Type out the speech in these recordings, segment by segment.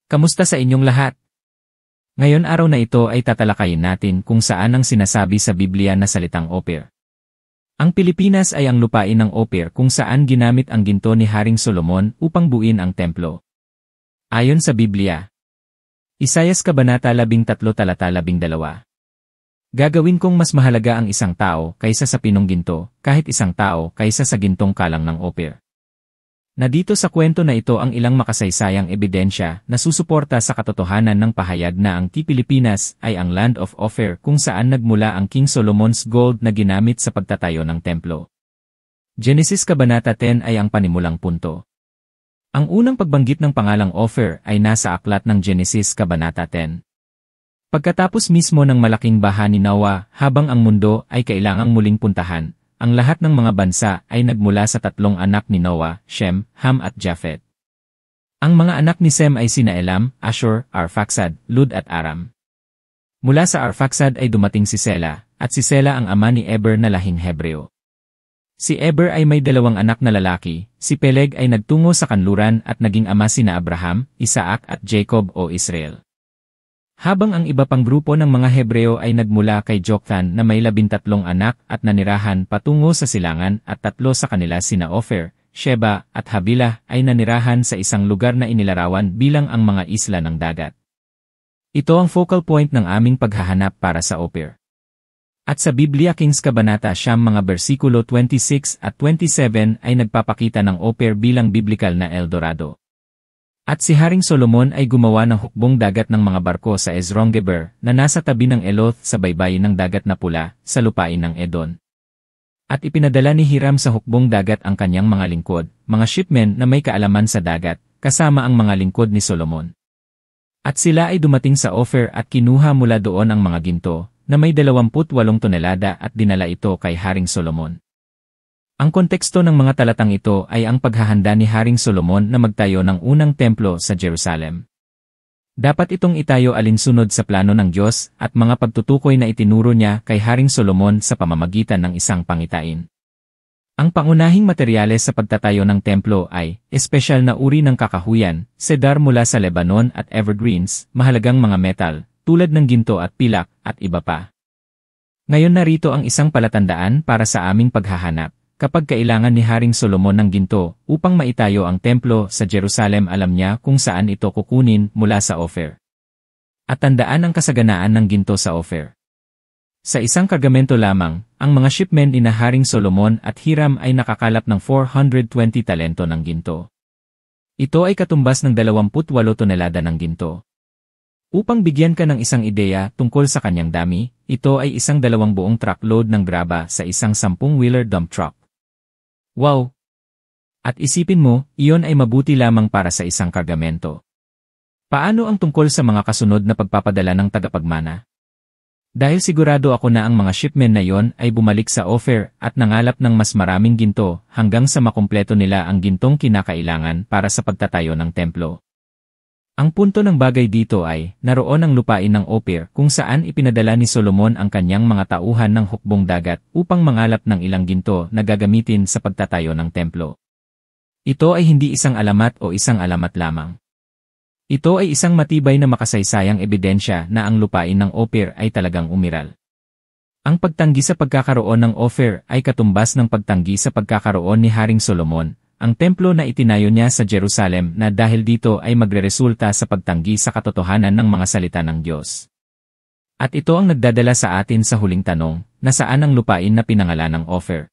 Kamusta sa inyong lahat? Ngayon araw na ito ay tatalakayin natin kung saan ang sinasabi sa Biblia na salitang Ophir. Ang Pilipinas ay ang lupain ng Ophir kung saan ginamit ang ginto ni Haring Solomon upang buuin ang templo. Ayon sa Biblia, Isayas Kabanata 13 talata 12. Gagawin kong mas mahalaga ang isang tao kaysa sa pinong ginto, kahit isang tao kaysa sa gintong kalang ng Ophir. Na dito sa kwento na ito ang ilang makasaysayang ebidensya na susuporta sa katotohanan ng pahayag na ang Pilipinas ay ang Land of Ophir kung saan nagmula ang King Solomon's gold na ginamit sa pagtatayo ng templo. Genesis Kabanata 10 ay ang panimulang punto. Ang unang pagbanggit ng pangalang Ophir ay nasa aklat ng Genesis Kabanata 10. Pagkatapos mismo ng malaking baha ni Noah, habang ang mundo ay kailangang muling puntahan, ang lahat ng mga bansa ay nagmula sa tatlong anak ni Noah, Shem, Ham at Japhet. Ang mga anak ni Sem ay sina Elam, Ashur, Arphaxad, Lud at Aram. Mula sa Arphaxad ay dumating si Sela, at si Sela ang ama ni Eber na lahing Hebreo. Si Eber ay may dalawang anak na lalaki, si Peleg ay nagtungo sa kanluran at naging ama sina Abraham, Isaac at Jacob o Israel. Habang ang iba pang grupo ng mga Hebreo ay nagmula kay Joktan na may 13 anak at nanirahan patungo sa silangan at tatlo sa kanila sina Ophir, Sheba at Havilah ay nanirahan sa isang lugar na inilarawan bilang ang mga isla ng dagat. Ito ang focal point ng aming paghahanap para sa Ophir. At sa Biblia Kings Kabanata 9 mga bersikulo 26 at 27 ay nagpapakita ng Ophir bilang biblikal na Eldorado. At si Haring Solomon ay gumawa ng hukbong dagat ng mga barko sa Ezronggeber na nasa tabi ng Eloth sa baybayin ng dagat na pula sa lupain ng Edon. At ipinadala ni Hiram sa hukbong dagat ang kanyang mga lingkod, mga shipmen na may kaalaman sa dagat, kasama ang mga lingkod ni Solomon. At sila ay dumating sa Ophir at kinuha mula doon ang mga ginto, na may 28 tonelada at dinala ito kay Haring Solomon. Ang konteksto ng mga talatang ito ay ang paghahanda ni Haring Solomon na magtayo ng unang templo sa Jerusalem. Dapat itong itayo alinsunod sa plano ng Diyos at mga pagtutukoy na itinuro niya kay Haring Solomon sa pamamagitan ng isang pangitain. Ang pangunahing materyales sa pagtatayo ng templo ay espesyal na uri ng kakahuyan, cedar mula sa Lebanon at evergreens, mahalagang mga metal, tulad ng ginto at pilak, at iba pa. Ngayon narito ang isang palatandaan para sa aming paghahanap. Kapag kailangan ni Haring Solomon ng ginto upang maitayo ang templo sa Jerusalem, alam niya kung saan ito kukunin mula sa Ophir. At tandaan ang kasaganaan ng ginto sa Ophir. Sa isang kargamento lamang, ang mga shipmen ni Haring Solomon at Hiram ay nakakalap ng 420 talento ng ginto. Ito ay katumbas ng 28 tonelada ng ginto. Upang bigyan ka ng isang ideya tungkol sa kanyang dami, ito ay isang 2 buong truckload ng graba sa isang 10-wheeler dump truck. Wow! At isipin mo, iyon ay mabuti lamang para sa isang kargamento. Paano ang tungkol sa mga kasunod na pagpapadala ng tagapagmana? Dahil sigurado ako na ang mga shipmen na iyon ay bumalik sa Ophir at nangalap ng mas maraming ginto hanggang sa makumpleto nila ang gintong kinakailangan para sa pagtatayo ng templo. Ang punto ng bagay dito ay, naroon ang lupain ng Ophir kung saan ipinadala ni Solomon ang kanyang mga tauhan ng hukbong dagat upang mangalap ng ilang ginto na gagamitin sa pagtatayo ng templo. Ito ay hindi isang alamat o isang alamat lamang. Ito ay isang matibay na makasaysayang ebidensya na ang lupain ng Ophir ay talagang umiral. Ang pagtanggi sa pagkakaroon ng Ophir ay katumbas ng pagtanggi sa pagkakaroon ni Haring Solomon, ang templo na itinayo niya sa Jerusalem na dahil dito ay magreresulta sa pagtanggi sa katotohanan ng mga salita ng Diyos. At ito ang nagdadala sa atin sa huling tanong, nasaan ang lupain na pinangalan ng Ophir?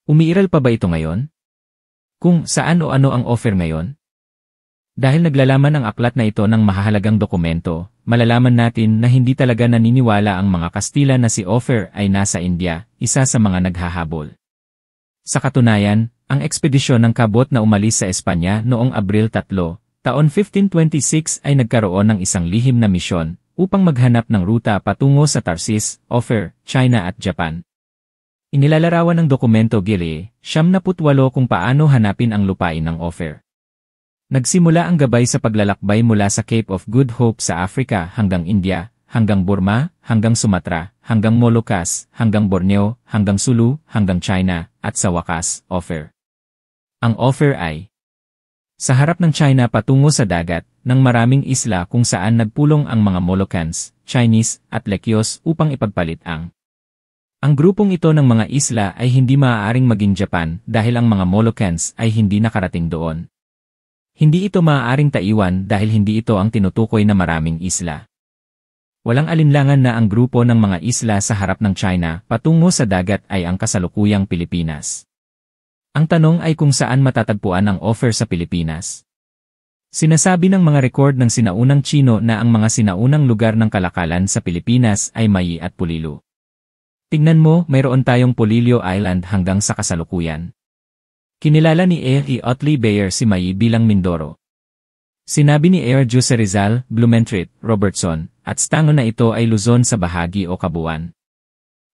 Umiiral pa ba ito ngayon? Kung saan o ano ang Ophir ngayon? Dahil naglalaman ang aklat na ito ng mahahalagang dokumento, malalaman natin na hindi talaga naniniwala ang mga Kastila na si Ophir ay nasa India, isa sa mga naghahabol. Sa katunayan, ang ekspedisyon ng kabot na umalis sa Espanya noong Abril 3, taon 1526 ay nagkaroon ng isang lihim na misyon upang maghanap ng ruta patungo sa Tarsis, Ophir, China at Japan. Inilalarawan ng dokumento Gili, 78 kung paano hanapin ang lupain ng Ophir. Nagsimula ang gabay sa paglalakbay mula sa Cape of Good Hope sa Africa hanggang India, hanggang Burma, hanggang Sumatra, hanggang Moluccas, hanggang Borneo, hanggang Sulu, hanggang China, at sa wakas, Ophir. Ang Ophir ay sa harap ng China patungo sa dagat, ng maraming isla kung saan nagpulong ang mga Moluccans, Chinese, at Lekyos upang ipagpalit ang grupong ito ng mga isla ay hindi maaaring maging Japan dahil ang mga Moluccans ay hindi nakarating doon. Hindi ito maaaring Taiwan dahil hindi ito ang tinutukoy na maraming isla. Walang alinlangan na ang grupo ng mga isla sa harap ng China patungo sa dagat ay ang kasalukuyang Pilipinas. Ang tanong ay kung saan matatagpuan ang offer sa Pilipinas. Sinasabi ng mga record ng sinaunang Chino na ang mga sinaunang lugar ng kalakalan sa Pilipinas ay Mayi at Polillo. Tingnan mo, mayroon tayong Polillo Island hanggang sa kasalukuyan. Kinilala ni E. Otley Beyer si Mayi bilang Mindoro. Sinabi ni Air Jose Rizal, Blumentritt, Robertson, at Stango na ito ay Luzon sa bahagi o kabuuan.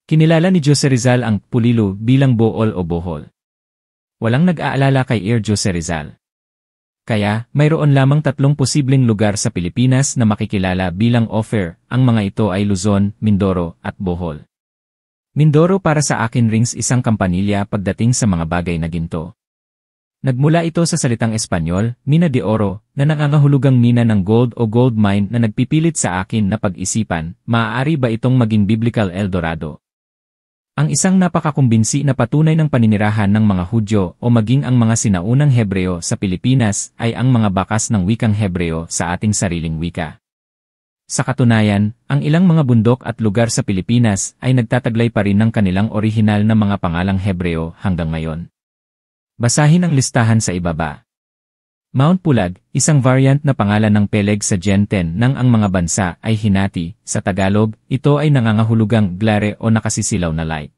Kinilala ni Jose Rizal ang Polillo bilang Bohol o Bohol. Walang nag-aalala kay Air Jose Rizal. Kaya, mayroon lamang 3 posibleng lugar sa Pilipinas na makikilala bilang offer, ang mga ito ay Luzon, Mindoro, at Bohol. Mindoro para sa akin rings isang kampanilya pagdating sa mga bagay na ginto. Nagmula ito sa salitang Espanyol, mina de oro, na nangangahulugang mina ng gold o gold mine na nagpipilit sa akin na pag-isipan, maaari ba itong maging biblical Eldorado? Ang isang napakakumbinsi na patunay ng paninirahan ng mga Hudyo o maging ang mga sinaunang Hebreo sa Pilipinas ay ang mga bakas ng wikang Hebreo sa ating sariling wika. Sa katunayan, ang ilang mga bundok at lugar sa Pilipinas ay nagtataglay pa rin ng kanilang orihinal na mga pangalang Hebreo hanggang ngayon. Basahin ang listahan sa ibaba. Mount Pulag, isang variant na pangalan ng Peleg sa Gen 10 ng ang mga bansa ay hinati, sa Tagalog, ito ay nangangahulugang glare o nakasisilaw na light.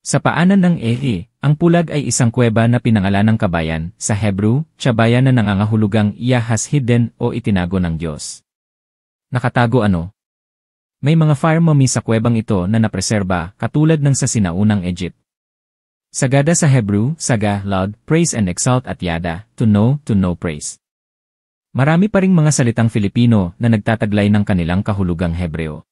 Sa paanan ng Ehi, ang Pulag ay isang kuweba na pinangalan ng kabayan, sa Hebrew, Tsabayan na nangangahulugang Ia has hidden o itinago ng Diyos. Nakatago ano? May mga fire mummy sa kuwebang ito na napreserba, katulad ng sa sinaunang Egypt. Sagada sa Hebrew, saga, laud, praise and exalt at yada, to know praise. Marami pa ring mga salitang Filipino na nagtataglay ng kanilang kahulugang Hebreo.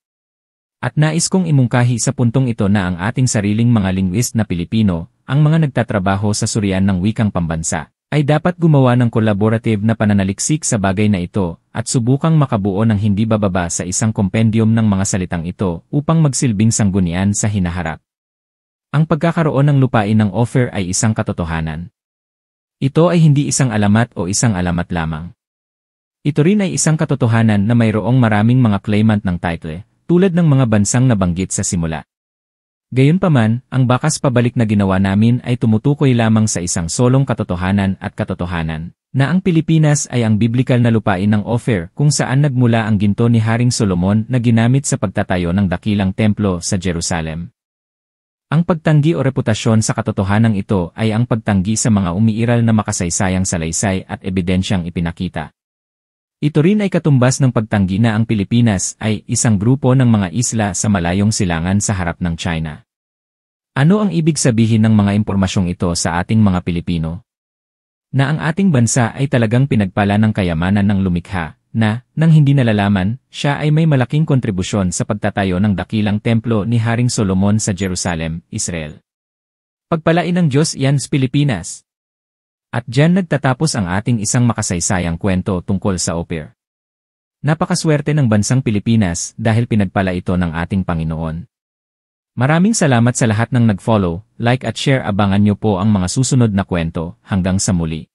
At nais kong imungkahi sa puntong ito na ang ating sariling mga linguist na Pilipino, ang mga nagtatrabaho sa suryan ng wikang pambansa, ay dapat gumawa ng collaborative na pananaliksik sa bagay na ito at subukang makabuo ng hindi bababa sa isang kompendyum ng mga salitang ito upang magsilbing sanggunian sa hinaharap. Ang pagkakaroon ng lupain ng offer ay isang katotohanan. Ito ay hindi isang alamat o isang alamat lamang. Ito rin ay isang katotohanan na mayroong maraming mga claimant ng title, tulad ng mga bansang nabanggit sa simula. Gayunpaman, ang bakas pabalik na ginawa namin ay tumutukoy lamang sa isang solong katotohanan at katotohanan, na ang Pilipinas ay ang biblikal na lupain ng offer kung saan nagmula ang ginto ni Haring Solomon na ginamit sa pagtatayo ng dakilang templo sa Jerusalem. Ang pagtanggi o reputasyon sa katotohanan ito ay ang pagtanggi sa mga umiiral na makasaysayang salaysay at ebidensyang ipinakita. Ito rin ay katumbas ng pagtanggi na ang Pilipinas ay isang grupo ng mga isla sa malayong silangan sa harap ng China. Ano ang ibig sabihin ng mga impormasyong ito sa ating mga Pilipino? Na ang ating bansa ay talagang pinagpala ng kayamanan ng lumikha, na, nang hindi nalalaman, siya ay may malaking kontribusyon sa pagtatayo ng dakilang templo ni Haring Solomon sa Jerusalem, Israel. Pagpalain ng Diyos yan sa Pilipinas. At diyan nagtatapos ang ating isang makasaysayang kwento tungkol sa offer. Napakaswerte ng bansang Pilipinas dahil pinagpala ito ng ating Panginoon. Maraming salamat sa lahat ng nag-follow, like at share. Abangan niyo po ang mga susunod na kwento. Hanggang sa muli.